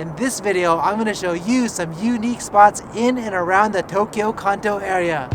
In this video, I'm going to show you some unique spots in and around the Tokyo Kanto area.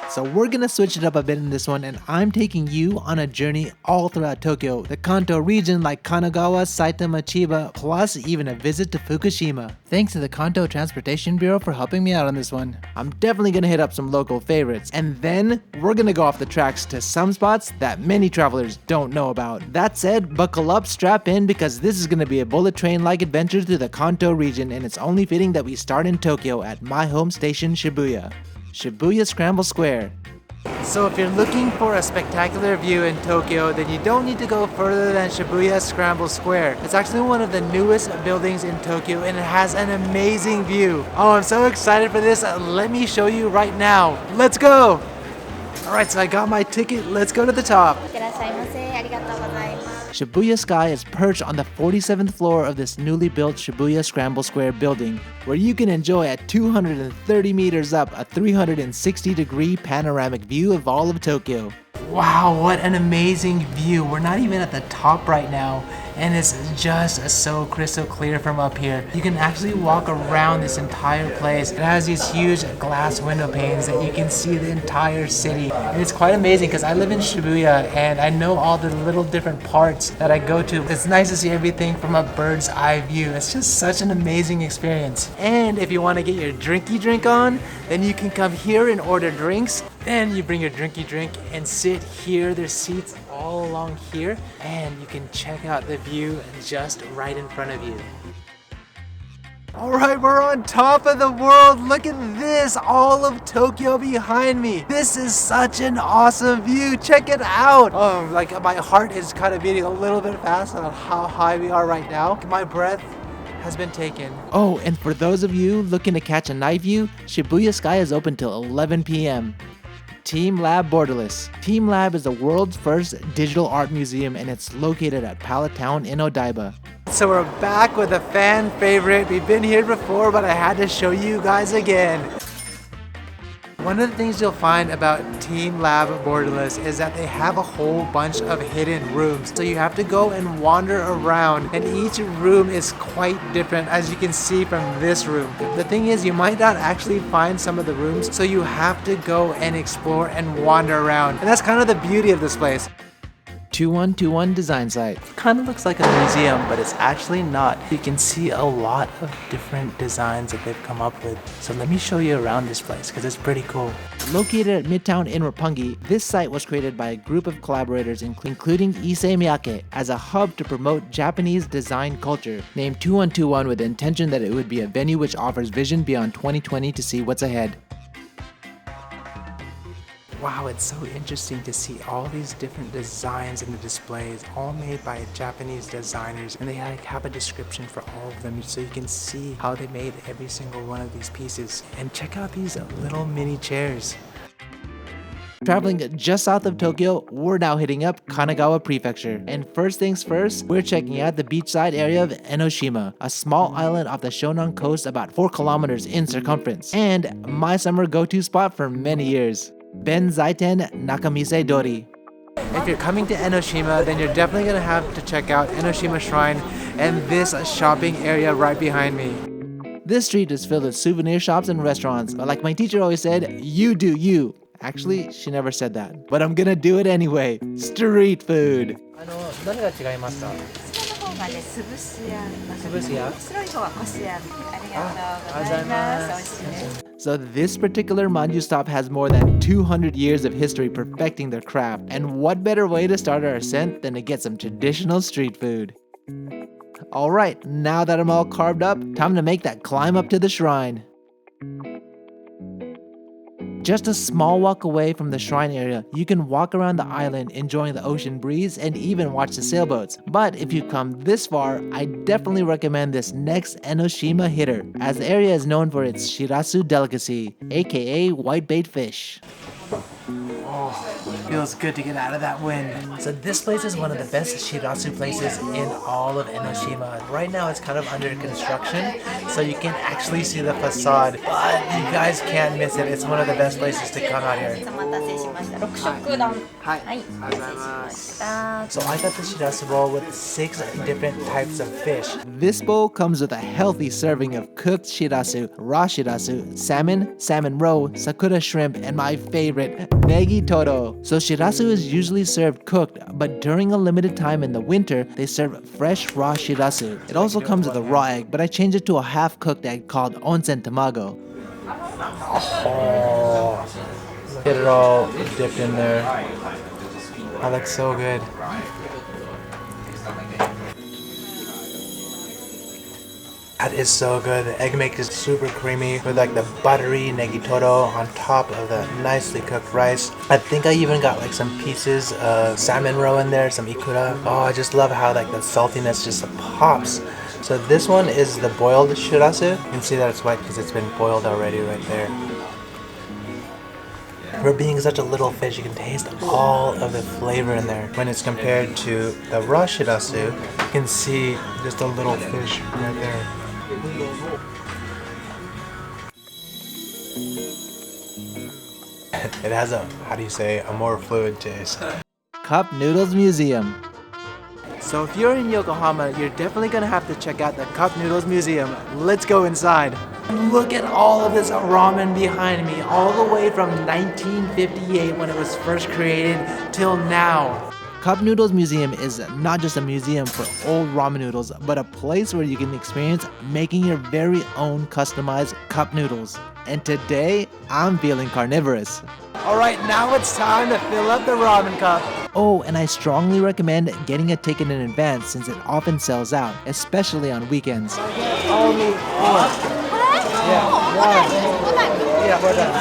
So we're gonna switch it up a bit in this one, and I'm taking you on a journey all throughout Tokyo, the Kanto region like Kanagawa, Saitama, Chiba, plus even a visit to Fukushima. Thanks to the Kanto Transportation Bureau for helping me out on this one. I'm definitely gonna hit up some local favorites, and then we're gonna go off the tracks to some spots that many travelers don't know about. That said, buckle up, strap in, because this is gonna be a bullet train-like adventure through the Kanto region, and it's only fitting that we start in Tokyo at my home station, Shibuya. Shibuya Scramble Square. So if you're looking for a spectacular view in Tokyo, then you don't need to go further than Shibuya Scramble Square. It's actually one of the newest buildings in Tokyo, and it has an amazing view. Oh, I'm so excited for this. Let me show you right now. Let's go! Alright, so I got my ticket. Let's go to the top. Shibuya Sky is perched on the 47th floor of this newly built Shibuya Scramble Square building, where you can enjoy at 230 meters up a 360-degree panoramic view of all of Tokyo. Wow, what an amazing view. We're not even at the top right now, and it's just so crystal clear from up here. You can actually walk around this entire place. It has these huge glass window panes that you can see the entire city. And it's quite amazing because I live in Shibuya and I know all the little different parts that I go to. It's nice to see everything from a bird's eye view. It's just such an amazing experience. And if you want to get your drinky drink on, then you can come here and order drinks. Then you bring your drinky drink and sit here. There's seats all along here, and you can check out the view just right in front of you. Alright, we're on top of the world. Look at this, all of Tokyo behind me. This is such an awesome view. Check it out. Oh, like my heart is kind of beating a little bit fast on how high we are right now. My breath has been taken. Oh, and for those of you looking to catch a night view, Shibuya Sky is open till 11 p.m. Team Lab Borderless. Team Lab is the world's first digital art museum, and it's located at Pallet Town in Odaiba. So we're back with a fan favorite. We've been here before, but I had to show you guys again. One of the things you'll find about Team Lab Borderless is that they have a whole bunch of hidden rooms. So you have to go and wander around, and each room is quite different, as you can see from this room. The thing is, you might not actually find some of the rooms, so you have to go and explore and wander around. And that's kind of the beauty of this place. 2121 design site. Kind of looks like a museum, but it's actually not. You can see a lot of different designs that they've come up with. So let me show you around this place because it's pretty cool. Located at Midtown in Roppongi, this site was created by a group of collaborators including Issei Miyake as a hub to promote Japanese design culture. Named 2121 with the intention that it would be a venue which offers vision beyond 2020 to see what's ahead. Wow, it's so interesting to see all these different designs in the displays, all made by Japanese designers, and they have a description for all of them so you can see how they made every single one of these pieces. And check out these little mini chairs. Traveling just south of Tokyo, we're now hitting up Kanagawa Prefecture. And first things first, we're checking out the beachside area of Enoshima, a small island off the Shonan coast about 4 kilometers in circumference, and my summer go-to spot for many years. Benzaiten Nakamise Dori. If you're coming to Enoshima, then you're definitely going to have to check out Enoshima Shrine and this shopping area right behind me. This street is filled with souvenir shops and restaurants, but like my teacher always said, you do you. Actually, she never said that, but I'm gonna do it anyway. Street food. So this particular manju stop has more than 200 years of history perfecting their craft, and what better way to start our ascent than to get some traditional street food. Alright, now that I'm all carved up, time to make that climb up to the shrine. Just a small walk away from the shrine area, you can walk around the island enjoying the ocean breeze and even watch the sailboats. But if you've come this far, I definitely recommend this next Enoshima hitter, as the area is known for its Shirasu delicacy, aka whitebait fish. Oh, Oh, feels good to get out of that wind. So this place is one of the best Shirasu places in all of Enoshima. Right now it's kind of under construction, so you can actually see the facade, but you guys can't miss it. It's one of the best places to come out here. So I got the Shirasu bowl with 6 different types of fish. This bowl comes with a healthy serving of cooked Shirasu, raw Shirasu, salmon, salmon roe, sakura shrimp, and my favorite, negi todo. So Shirasu is usually served cooked, but during a limited time in the winter, they serve fresh raw Shirasu. It also comes with a raw egg, but I changed it to a half-cooked egg called onsen tamago. Oh, get it all dipped in there. That looks so good. That is so good. The egg make is super creamy with like the buttery negitoto on top of the nicely cooked rice. I think I even got like some pieces of salmon roe in there, some ikura. Oh, I just love how like the saltiness just pops. So this one is the boiled shirasu. You can see that it's white because it's been boiled already right there. For being such a little fish, you can taste all of the flavor in there. When it's compared to the raw shirasu, you can see just a little fish right there. It has a, how do you say, a more fluid taste. Cupnoodles Museum. So if you're in Yokohama, you're definitely gonna have to check out the Cupnoodles Museum. Let's go inside. Look at all of this ramen behind me, all the way from 1958 when it was first created till now. Cupnoodles Museum is not just a museum for old ramen noodles, but a place where you can experience making your very own customized cup noodles. And today, I'm feeling carnivorous. Alright, now it's time to fill up the ramen cup. Oh, and I strongly recommend getting a ticket in advance since it often sells out, especially on weekends. Only one. Yeah, one. Yeah, we're done.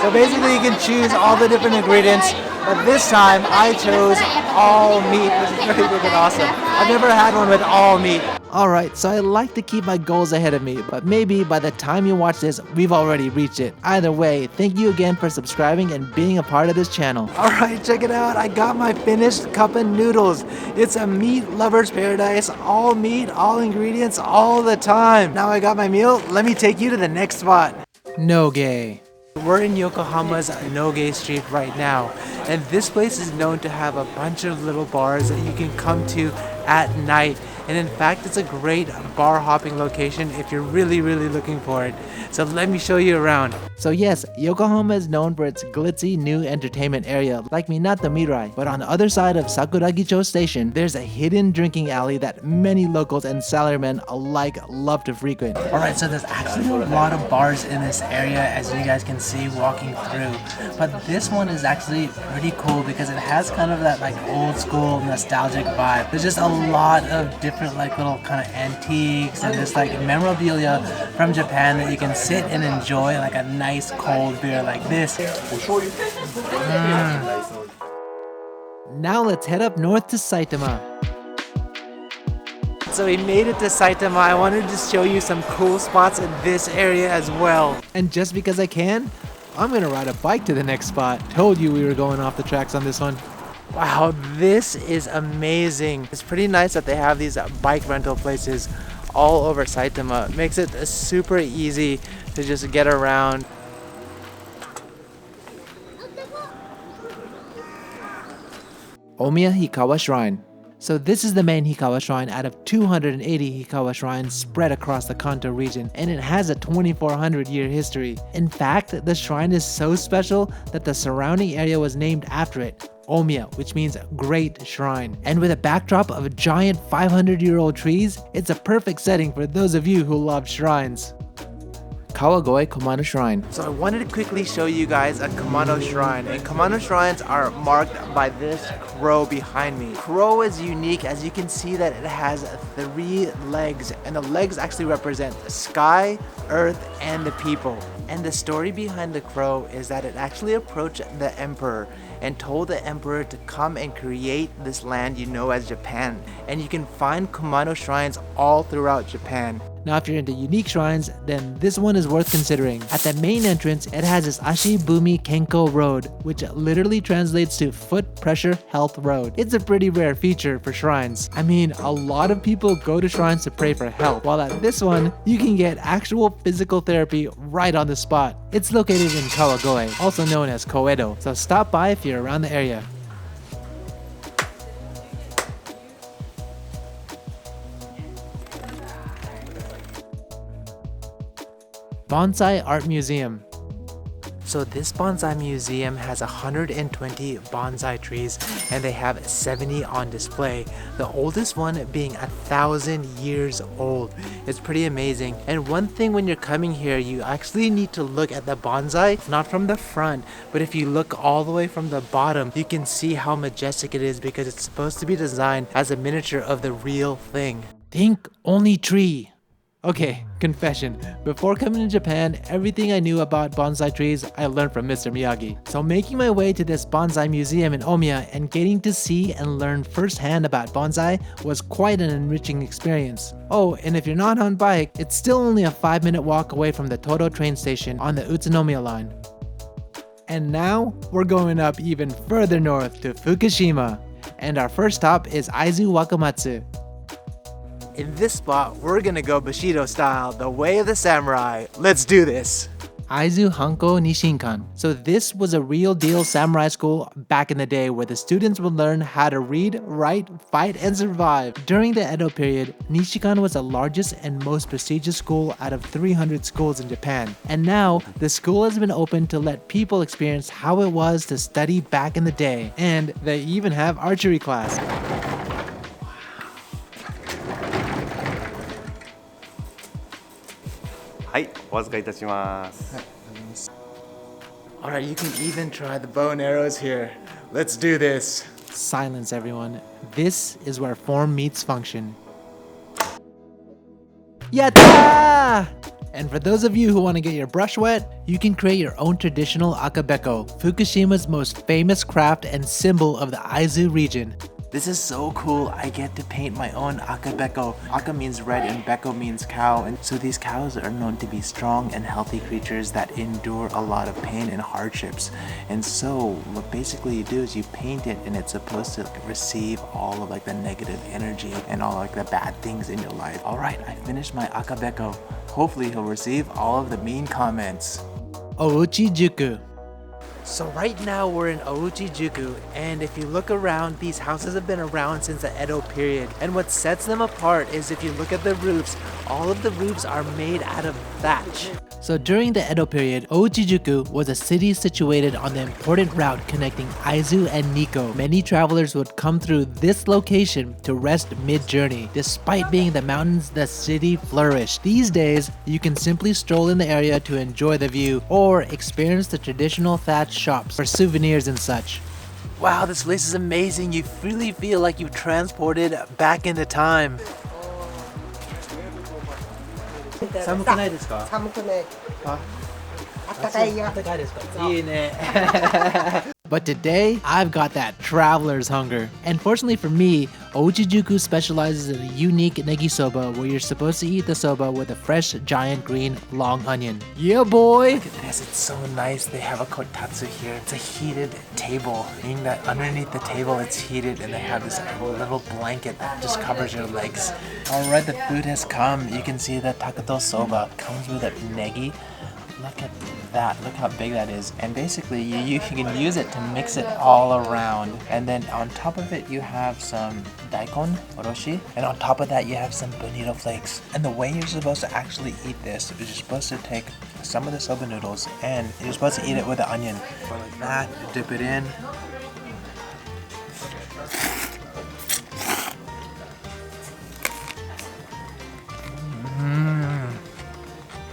So basically you can choose all the different ingredients, but this time I chose all meat, which is very freaking awesome. I've never had one with all meat. Alright, so I like to keep my goals ahead of me, but maybe by the time you watch this, we've already reached it. Either way, thank you again for subscribing and being a part of this channel. Alright, check it out. I got my finished cup of noodles. It's a meat lover's paradise. All meat, all ingredients, all the time. Now I got my meal. Let me take you to the next spot. Noge. We're in Yokohama's Noge Street right now, and this place is known to have a bunch of little bars that you can come to at night. And in fact, it's a great bar hopping location if you're really looking for it. So let me show you around. So yes, Yokohama is known for its glitzy new entertainment area like Minato Mirai. But on the other side of Sakuragicho Station, there's a hidden drinking alley that many locals and salarymen alike love to frequent. Alright, so there's actually a lot of bars in this area as you guys can see walking through. But this one is actually pretty cool because it has kind of that like old school nostalgic vibe. There's just a lot of different like little kind of antiques and just like memorabilia from Japan that you can sit and enjoy like a nice cold beer like this. Now let's head up north to Saitama. So we made it to Saitama. I wanted to show you some cool spots in this area as well. And just because I can, I'm gonna ride a bike to the next spot. Told you we were going off the tracks on this one. Wow, this is amazing. It's pretty nice that they have these bike rental places all over Saitama. It makes it super easy to just get around. Oomiya Hikawa Shrine. So this is the main Hikawa shrine out of 280 Hikawa shrines spread across the Kanto region, and it has a 2400 year history. In fact, the shrine is so special that the surrounding area was named after it. Oomiya, which means great shrine. And with a backdrop of giant 500-year-old trees, it's a perfect setting for those of you who love shrines. Kawagoe Kumano Shrine. So I wanted to quickly show you guys a Kumano shrine, and Kumano shrines are marked by this crow behind me. Crow is unique as you can see that it has 3 legs, and the legs actually represent the sky, earth, and the people. And the story behind the crow is that it actually approached the emperor and told the emperor to come and create this land you know as Japan. And you can find Kumano shrines all throughout Japan. Now if you're into unique shrines, then this one is worth considering. At the main entrance, it has this Ashibumi Kenko Road, which literally translates to foot pressure health road. It's a pretty rare feature for shrines. I mean, a lot of people go to shrines to pray for health, while at this one, you can get actual physical therapy right on the spot. It's located in Kawagoe, also known as Koedo, so stop by if you're around the area. Bonsai Art Museum. So this bonsai museum has 120 bonsai trees and they have 70 on display, the oldest one being 1,000 years old. It's pretty amazing. And one thing when you're coming here, you actually need to look at the bonsai, not from the front, but if you look all the way from the bottom, you can see how majestic it is because it's supposed to be designed as a miniature of the real thing. Think only tree. Okay, confession. Before coming to Japan, everything I knew about bonsai trees, I learned from Mr. Miyagi. So making my way to this bonsai museum in Oomiya and getting to see and learn firsthand about bonsai was quite an enriching experience. Oh, and if you're not on bike, it's still only a 5-minute walk away from the Todo train station on the Utsunomiya line. And now, we're going up even further north to Fukushima. And our first stop is Aizu Wakamatsu. In this spot, we're gonna go Bushido style, the way of the samurai. Let's do this! Aizu Hanko Nisshinkan. So this was a real deal samurai school back in the day where the students would learn how to read, write, fight, and survive. During the Edo period, Nisshinkan was the largest and most prestigious school out of 300 schools in Japan. And now, the school has been opened to let people experience how it was to study back in the day. And they even have archery class. Alright, you can even try the bow and arrows here. Let's do this. Silence, everyone. This is where form meets function. Yatta! And for those of you who want to get your brush wet, you can create your own traditional akabeko, Fukushima's most famous craft and symbol of the Aizu region. This is so cool. I get to paint my own akabeko. Aka means red and beko means cow, and so these cows are known to be strong and healthy creatures that endure a lot of pain and hardships. And so what basically you do is you paint it and it's supposed to receive all of the negative energy and all the bad things in your life. Alright, I finished my akabeko. Hopefully he'll receive all of the mean comments. OouchiJuku. So right now we're in OouchiJuku, and if you look around, these houses have been around since the Edo period. And what sets them apart is if you look at the roofs, all of the roofs are made out of thatch. So during the Edo period, OouchiJuku was a city situated on the important route connecting Aizu and Nikko. Many travelers would come through this location to rest mid-journey. Despite being the mountains, the city flourished. These days, you can simply stroll in the area to enjoy the view or experience the traditional thatch shops for souvenirs and such. Wow, this place is amazing. You really feel like you've transported back into time. 寒くないですか？寒くない。あ、暖かいよ。暖かいですか？いいね。But today, I've got that traveler's hunger. And fortunately for me, OouchiJuku specializes in a unique negi soba where you're supposed to eat the soba with a fresh, giant green, long onion. Yeah, boy! Look at this, it's so nice. They have a kotatsu here. It's a heated table, meaning that underneath the table it's heated and they have this little blanket that just covers your legs. Alright, the food has come. You can see that takato soba comes with a negi. Look at that, look how big that is. And basically you can use it to mix it all around. And then on top of it you have some daikon, oroshi. And on top of that you have some bonito flakes. And the way you're supposed to actually eat this is you're supposed to take some of the soba noodles and you're supposed to eat it with the onion. Go like that, dip it in.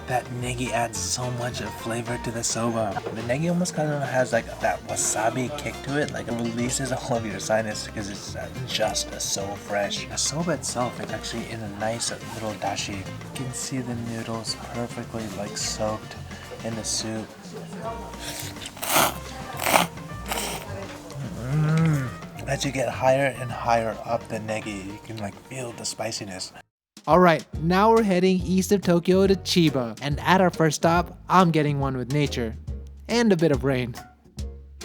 That negi adds so much flavor to the soba. The negi almost kind of has that wasabi kick to it, it releases all of your sinus because it's just so fresh. The soba itself is actually in a nice little dashi. You can see the noodles perfectly soaked in the soup. As you get higher and higher up the negi, you can feel the spiciness. Alright, now we're heading east of Tokyo to Chiba, and at our first stop, I'm getting one with nature. And a bit of rain.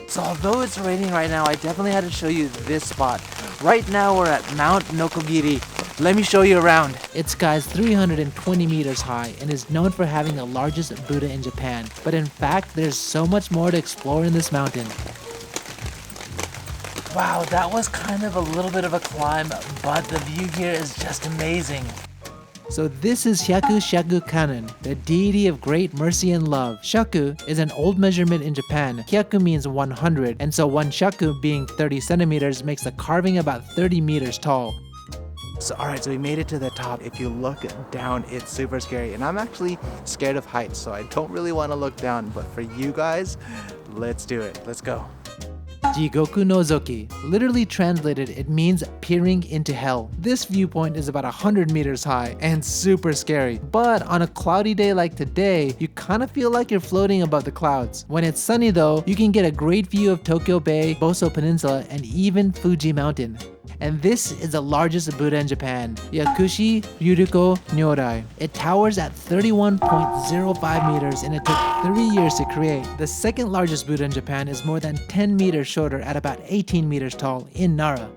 So although it's raining right now, I definitely had to show you this spot. Right now we're at Mount Nokogiri. Let me show you around. Its sky is 320 meters high and is known for having the largest Buddha in Japan. But in fact, there's so much more to explore in this mountain. Wow, that was kind of a little bit of a climb, but the view here is just amazing. So this is Hyaku Shaku Kanon, the deity of great mercy and love. Shaku is an old measurement in Japan. Hyaku means 100, and so one shaku being 30 centimeters makes the carving about 30 meters tall. So alright, so we made it to the top. If you look down, it's super scary. And I'm actually scared of heights, so I don't really want to look down. But for you guys, let's do it. Let's go. Jigoku no Zoki. Literally translated, it means peering into hell. This viewpoint is about 100 meters high and super scary. But on a cloudy day like today, you kind of feel like you're floating above the clouds. When it's sunny though, you can get a great view of Tokyo Bay, Boso Peninsula, and even Fuji Mountain. And this is the largest Buddha in Japan, Yakushi Ryuruko Nyorai. It towers at 31.05 meters and it took 3 years to create. The second largest Buddha in Japan is more than 10 meters shorter at about 18 meters tall in Nara.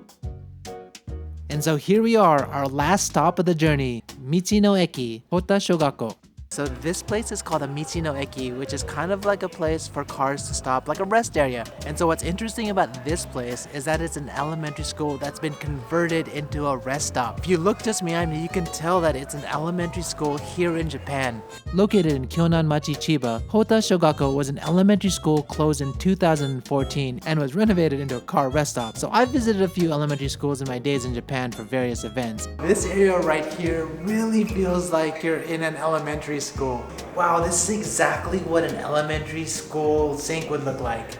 And so here we are, our last stop of the journey, Michinoeki, Hota Shoggako. So this place is called a Michinoeki, which is kind of like a place for cars to stop, like a rest area. And so what's interesting about this place is that it's an elementary school that's been converted into a rest stop. If you look just behind me, you can tell that it's an elementary school here in Japan. Located in Kyonan-machi, Chiba, Hota Shoggako was an elementary school closed in 2014 and was renovated into a car rest stop. So I've visited a few elementary schools in my days in Japan for various events. This area right here really feels like you're in an elementary school. Wow, this is exactly what an elementary school sink would look like.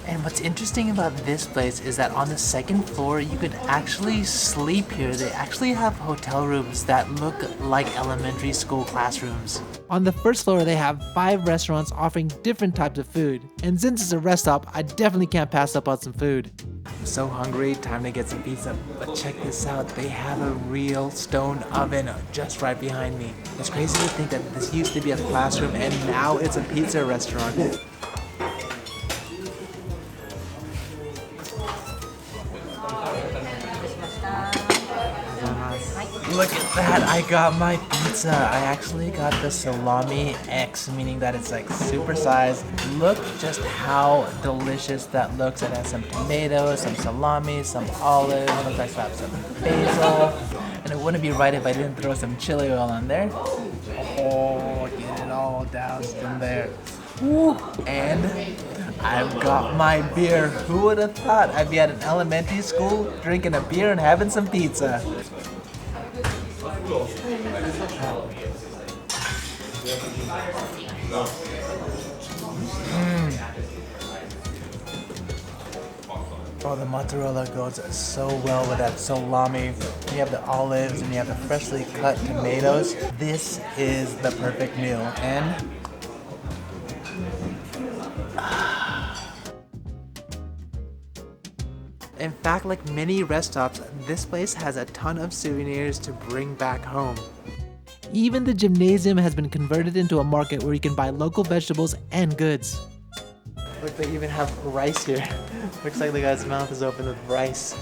And what's interesting about this place is that on the second floor you can actually sleep here. They actually have hotel rooms that look like elementary school classrooms. On the first floor they have 5 restaurants offering different types of food. And since it's a rest stop, I definitely can't pass up on some food. I'm so hungry, time to get some pizza. But check this out, they have a real stone oven just right behind me. It's crazy to think that this used to be a classroom and now it's a pizza restaurant. Look at that, I got my pizza. I actually got the salami X, meaning that it's like supersized. Look just how delicious that looks. It has some tomatoes, some salami, some olives, sometimes I have some basil. And it wouldn't be right if I didn't throw some chili oil on there. Oh, get it all doused in there. Woo. And I've got my beer. Who would have thought I'd be at an elementary school drinking a beer and having some pizza? Oh, the mozzarella goes so well with that salami. You have the olives and you have the freshly cut tomatoes. This is the perfect meal. And in fact, like many rest stops, this place has a ton of souvenirs to bring back home. Even the gymnasium has been converted into a market where you can buy local vegetables and goods. Look, they even have rice here. Looks like the guy's mouth is open with rice.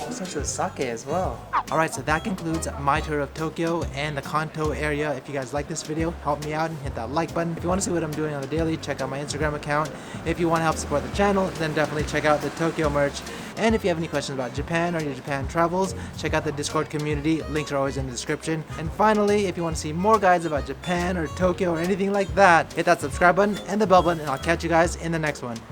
All sorts of sake as well. Alright, so that concludes my tour of Tokyo and the Kanto area. If you guys like this video, help me out and hit that like button. If you want to see what I'm doing on the daily, check out my Instagram account. If you want to help support the channel, then definitely check out the Tokyo merch. And if you have any questions about Japan or your Japan travels, check out the Discord community. Links are always in the description. And finally, if you want to see more guides about Japan or Tokyo or anything like that, hit that subscribe button and the bell button, and I'll catch you guys in the next one.